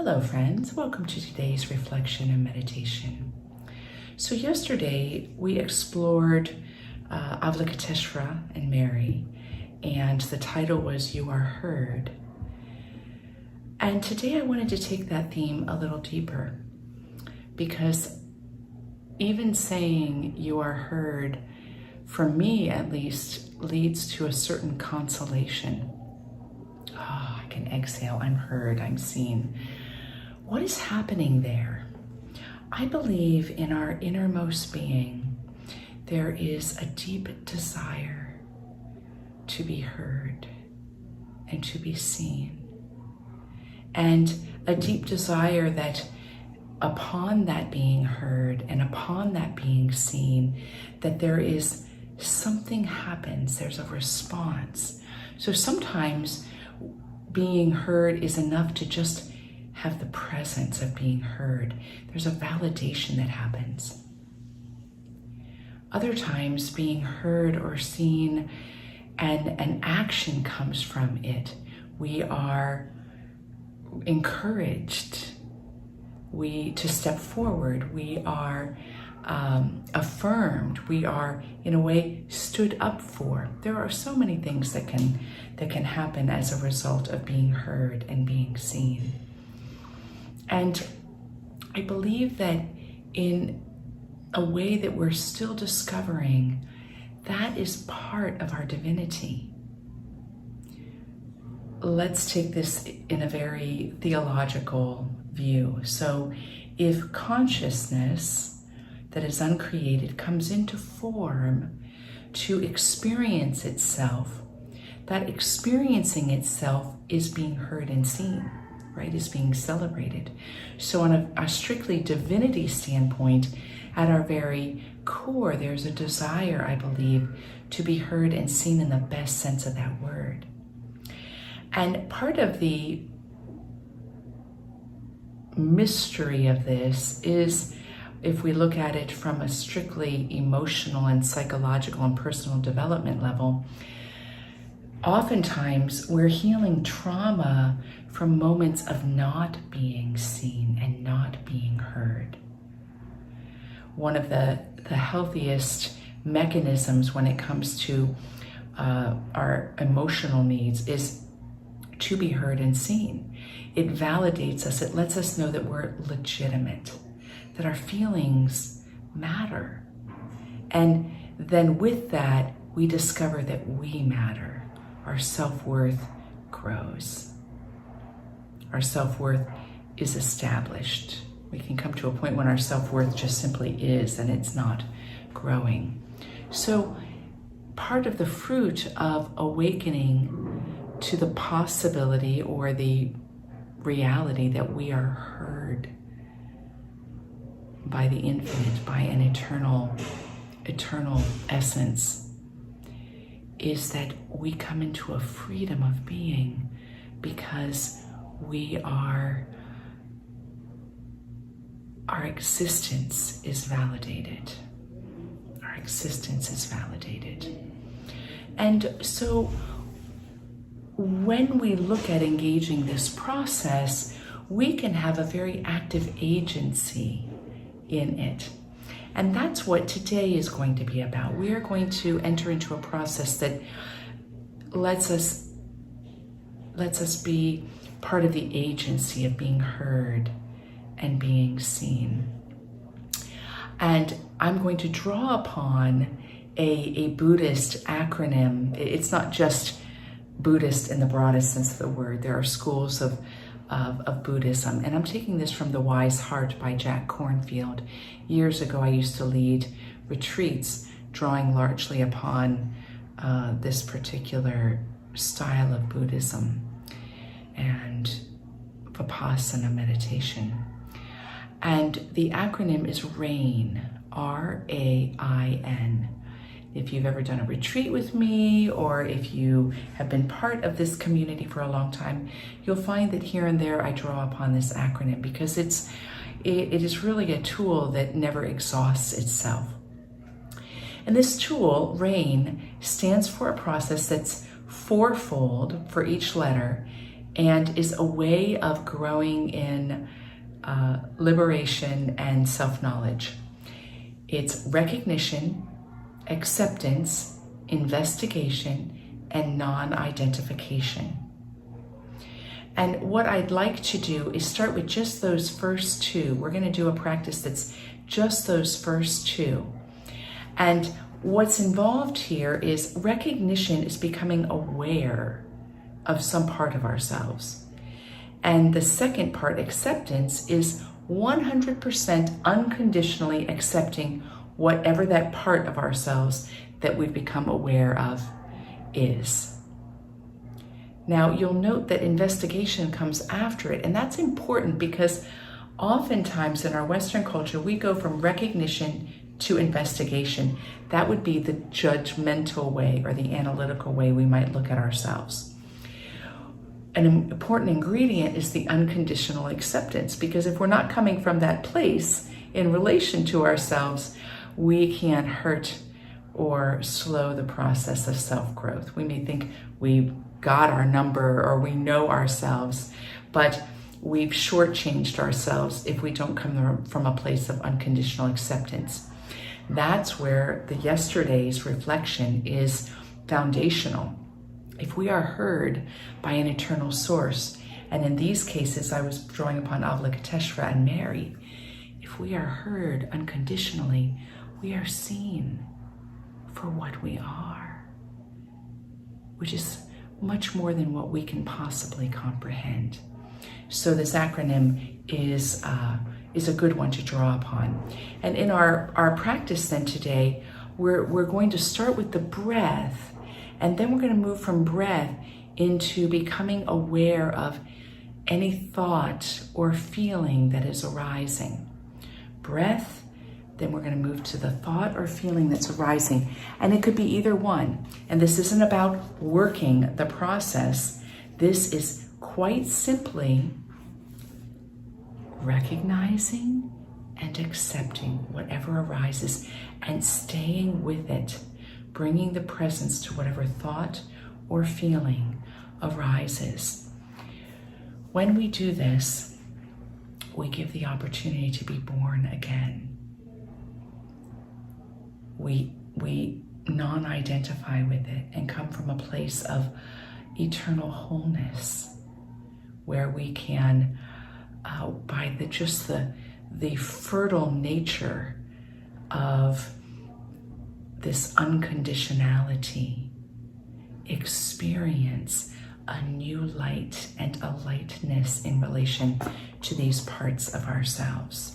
Hello friends, welcome to today's reflection and meditation. So yesterday we explored Avalokiteshvara and Mary, and the title was You Are Heard. And today I wanted to take that theme a little deeper, because even saying you are heard, for me at least, leads to a certain consolation. I can exhale, I'm heard, I'm seen. What is happening there? I believe in our innermost being, there is a deep desire to be heard and to be seen. And a deep desire that upon that being heard and upon that being seen, that there is something happens, there's a response. So sometimes being heard is enough to just have the presence of being heard. There's a validation that happens. Other times being heard or seen and an action comes from it. We are encouraged to step forward. We are affirmed. We are, in a way, stood up for. There are so many things that can happen as a result of being heard and being seen. And I believe that in a way that we're still discovering, that is part of our divinity. Let's take this in a very theological view. So if consciousness that is uncreated comes into form to experience itself, that experiencing itself is being heard and seen, right? Is being celebrated. So on a strictly divinity standpoint, at our very core, there's a desire, I believe, to be heard and seen in the best sense of that word. And part of the mystery of this is, if we look at it from a strictly emotional and psychological and personal development level, oftentimes we're healing trauma from moments of not being seen and not being heard. One of the healthiest mechanisms when it comes to our emotional needs is to be heard and seen. It validates us. It lets us know that we're legitimate, that our feelings matter. And then with that, we discover that we matter. Our self-worth grows. Our self-worth is established. We can come to a point when our self-worth just simply is, and it's not growing. So part of the fruit of awakening to the possibility or the reality that we are heard by the infinite, by an eternal essence, is that we come into a freedom of being because our existence is validated. Our existence is validated. And so when we look at engaging this process, we can have a very active agency in it. And that's what today is going to be about. We are going to enter into a process that lets us be part of the agency of being heard and being seen. And I'm going to draw upon a Buddhist acronym. It's not just Buddhist in the broadest sense of the word. There are schools of Buddhism. And I'm taking this from The Wise Heart by Jack Kornfield. Years ago, I used to lead retreats drawing largely upon this particular style of Buddhism and Vipassana meditation. And the acronym is RAIN, R-A-I-N. If you've ever done a retreat with me, or if you have been part of this community for a long time, you'll find that here and there I draw upon this acronym because it is really a tool that never exhausts itself. And this tool, RAIN, stands for a process that's fourfold for each letter, and is a way of growing in liberation and self-knowledge. It's recognition, acceptance, investigation, and non-identification. And what I'd like to do is start with just those first two. We're going to do a practice that's just those first two. And what's involved here is recognition is becoming aware of some part of ourselves. And the second part, acceptance, is 100% unconditionally accepting whatever that part of ourselves that we've become aware of is. Now, you'll note that investigation comes after it, and that's important because oftentimes in our Western culture, we go from recognition to investigation. That would be the judgmental way or the analytical way we might look at ourselves. An important ingredient is the unconditional acceptance, because if we're not coming from that place in relation to ourselves, we can hurt or slow the process of self-growth. We may think we got our number or we know ourselves, but we've shortchanged ourselves if we don't come from a place of unconditional acceptance. That's where the yesterday's reflection is foundational. If we are heard by an eternal source, and in these cases I was drawing upon Avalokiteshvara and Mary, if we are heard unconditionally, we are seen for what we are, which is much more than what we can possibly comprehend. So this acronym is a good one to draw upon. And in our practice then today, we're going to start with the breath, and then we're going to move from breath into becoming aware of any thought or feeling that is arising. Breath, then we're going to move to the thought or feeling that's arising. And it could be either one. And this isn't about working the process. This is quite simply recognizing and accepting whatever arises and staying with it, bringing the presence to whatever thought or feeling arises. When we do this, we give the opportunity to be born again. We non-identify with it and come from a place of eternal wholeness, where we can, by the fertile nature of this unconditionality, experience a new light and a lightness in relation to these parts of ourselves.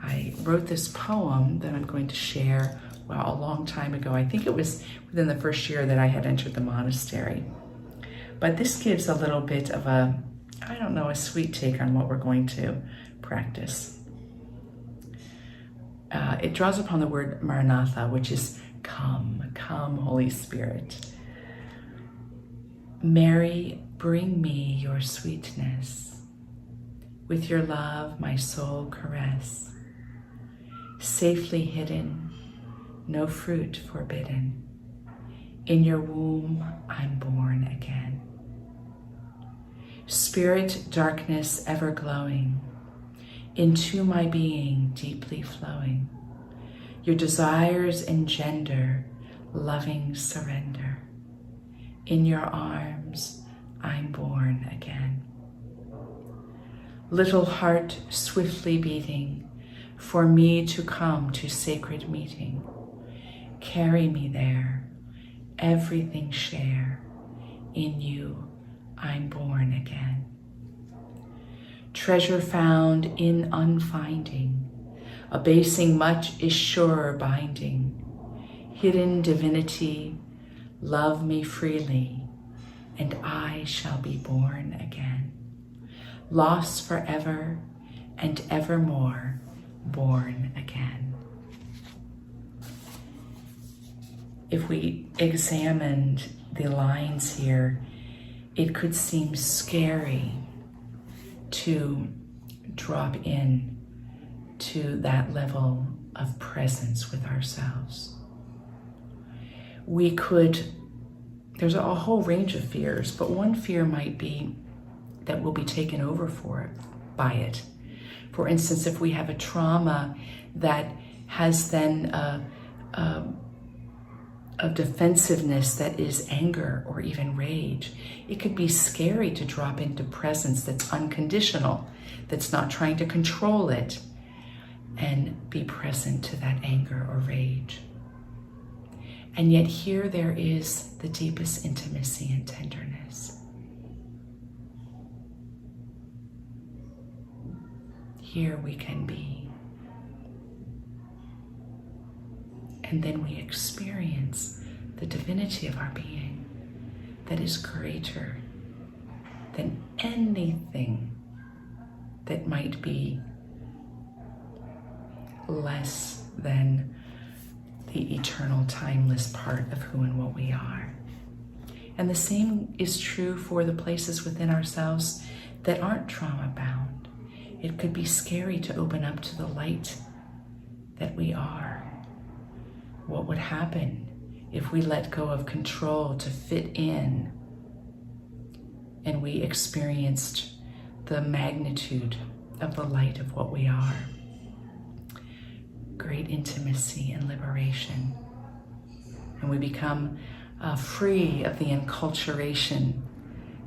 I wrote this poem that I'm going to share, a long time ago. I think it was within the first year that I had entered the monastery. But this gives a little bit of a sweet take on what we're going to practice. It draws upon the word Maranatha, which is come, come, Holy Spirit. Mary, bring me your sweetness. With your love, my soul caress. Safely hidden, no fruit forbidden. In your womb, I'm born again. Spirit, darkness ever glowing, into my being deeply flowing. Your desires engender loving surrender. In your arms, I'm born again. Little heart swiftly beating, for me to come to sacred meeting. Carry me there, everything share. In you, I'm born again. Treasure found in unfinding, abasing much is surer binding. Hidden divinity, love me freely, and I shall be born again. Lost forever and evermore, born again. If we examined the lines here, it could seem scary to drop in to that level of presence with ourselves. We could There's a whole range of fears, but one fear might be that we'll be taken over by it. For instance, if we have a trauma that has then a defensiveness that is anger or even rage, it could be scary to drop into presence that's unconditional, that's not trying to control it, and be present to that anger or rage. And yet here there is the deepest intimacy and tenderness. Here we can be. And then we experience the divinity of our being that is greater than anything that might be less than the eternal, timeless part of who and what we are. And the same is true for the places within ourselves that aren't trauma-bound. It could be scary to open up to the light that we are. What would happen if we let go of control to fit in and we experienced the magnitude of the light of what we are? Great intimacy and liberation. And we become free of the enculturation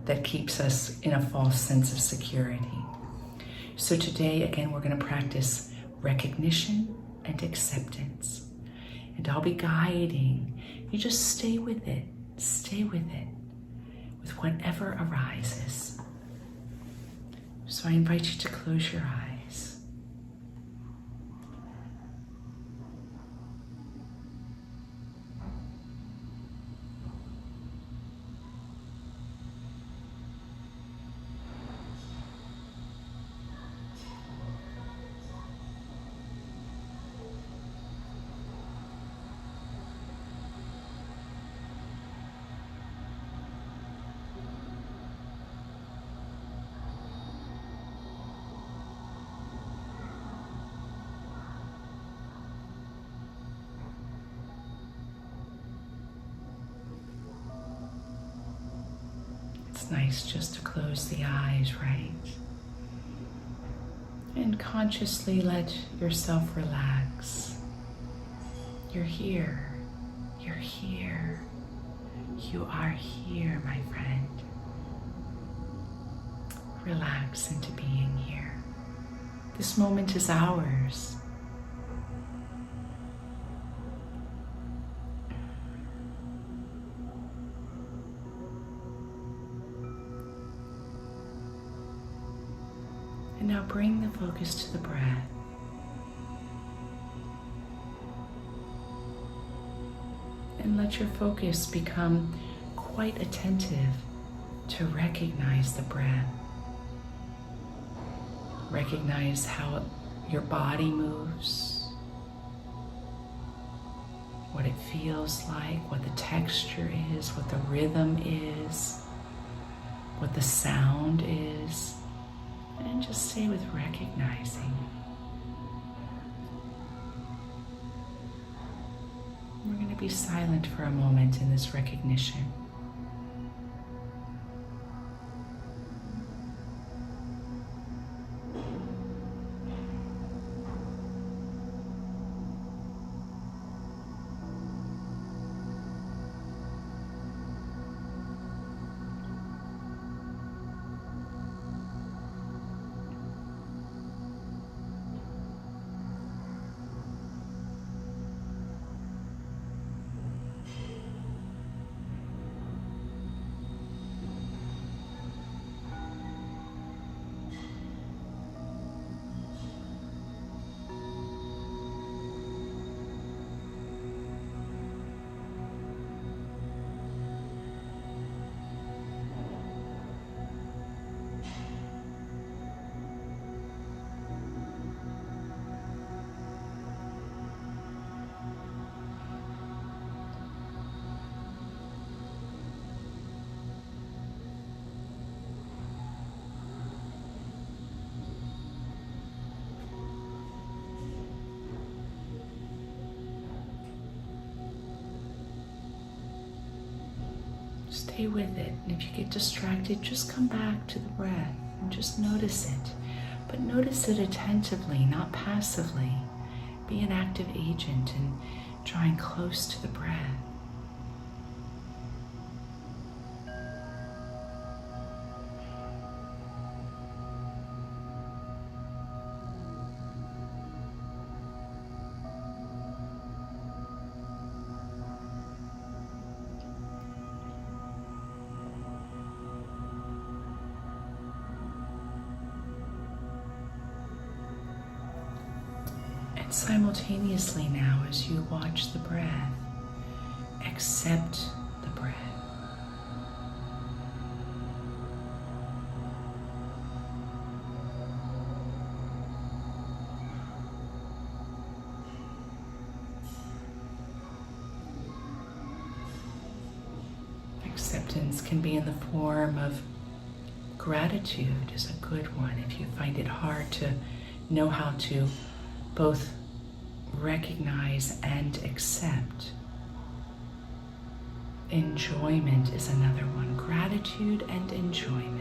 that keeps us in a false sense of security. So today, again, we're going to practice recognition and acceptance. And I'll be guiding. You just stay with it with whatever arises. So I invite you to close your eyes. It's nice just to close the eyes, right? And consciously let yourself relax. You're here. You're here. You are here, my friend. Relax into being here. This moment is ours. And now bring the focus to the breath. And let your focus become quite attentive to recognize the breath. Recognize how your body moves, what it feels like, what the texture is, what the rhythm is, what the sound is. And just stay with recognizing. We're going to be silent for a moment in this recognition. Stay with it. And if you get distracted, just come back to the breath and just notice it. But notice it attentively, not passively. Be an active agent and drawing close to the breath. And simultaneously now, as you watch the breath, accept the breath. Acceptance can be in the form of gratitude is a good one if you find it hard to know how to both recognize and accept. Enjoyment is another one. Gratitude and enjoyment.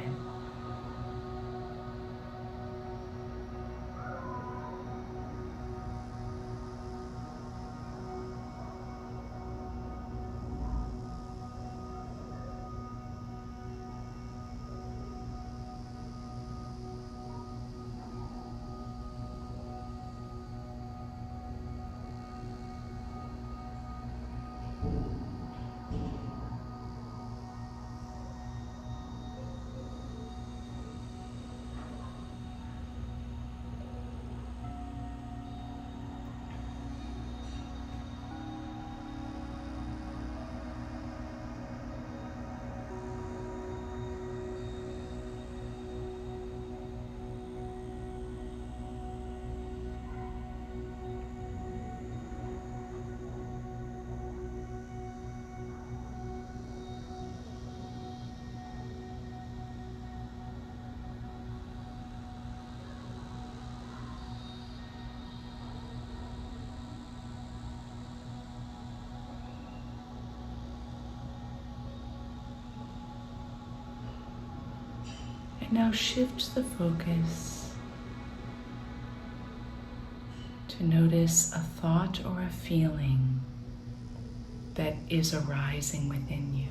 And now shift the focus to notice a thought or a feeling that is arising within you.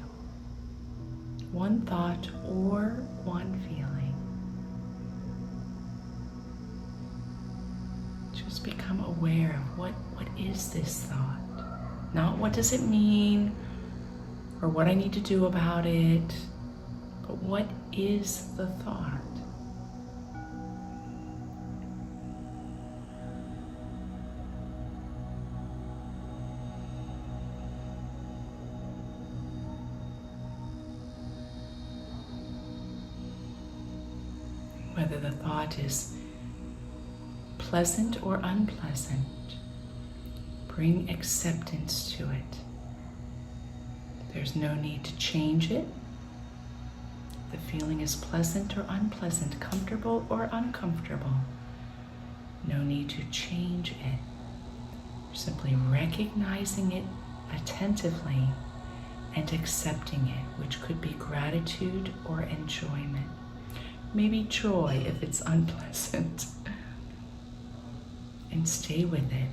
One thought or one feeling. Just become aware of what is this thought? Not what does it mean or what I need to do about it, but what is the thought? Whether the thought is pleasant or unpleasant, bring acceptance to it. There's no need to change it. The feeling is pleasant or unpleasant, comfortable or uncomfortable. No need to change it. Simply recognizing it attentively and accepting it, which could be gratitude or enjoyment. Maybe joy if it's unpleasant. And stay with it.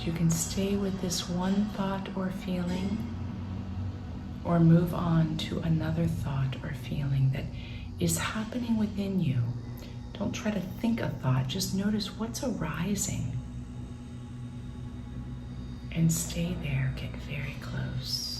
You can stay with this one thought or feeling, or move on to another thought or feeling that is happening within you. Don't try to think a thought, just notice what's arising. And stay there, get very close.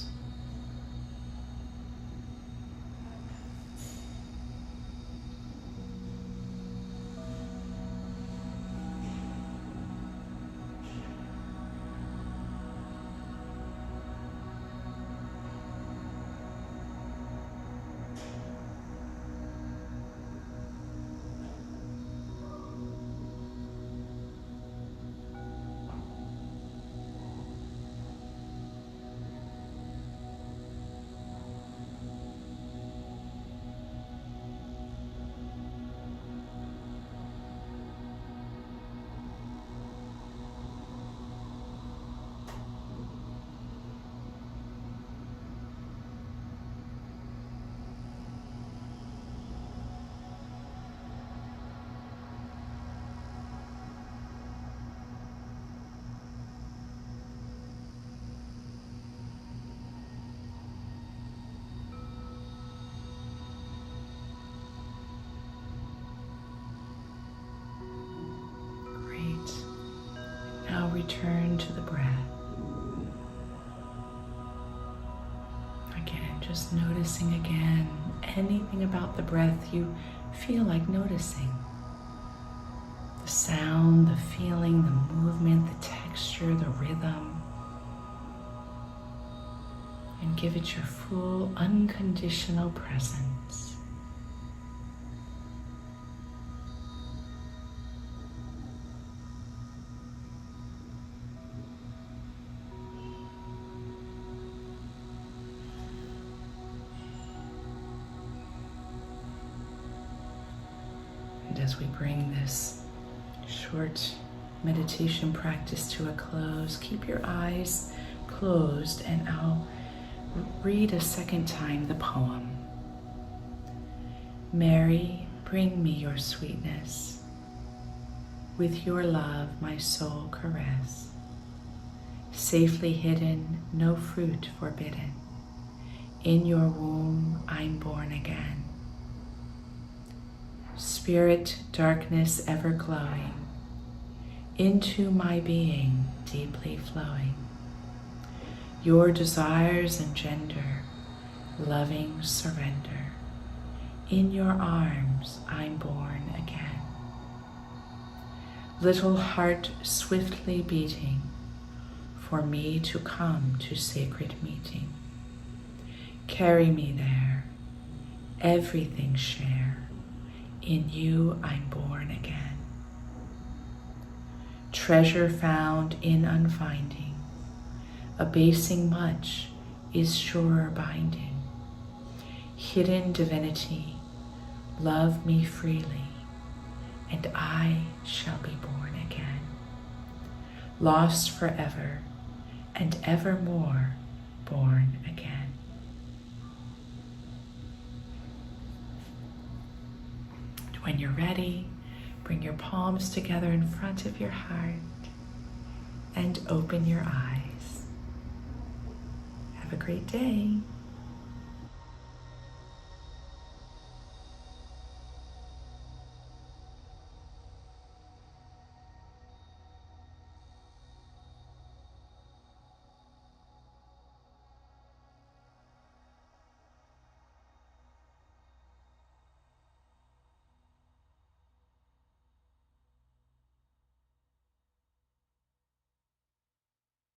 Now return to the breath. Again, just noticing again anything about the breath you feel like noticing. The sound, the feeling, the movement, the texture, the rhythm. And give it your full unconditional presence. As we bring this short meditation practice to a close, keep your eyes closed and I'll read a second time the poem. Mary, bring me your sweetness. With your love my soul caress. Safely hidden, no fruit forbidden. In your womb I'm born again. Spirit, darkness ever glowing, into my being deeply flowing. Your desires engender, loving surrender. In your arms I'm born again. Little heart swiftly beating, for me to come to sacred meeting. Carry me there, everything share. In you I'm born again. Treasure found in unfinding, abasing much is surer binding. Hidden divinity, love me freely, and I shall be born again. Lost forever, and evermore born again. When you're ready, bring your palms together in front of your heart and open your eyes. Have a great day.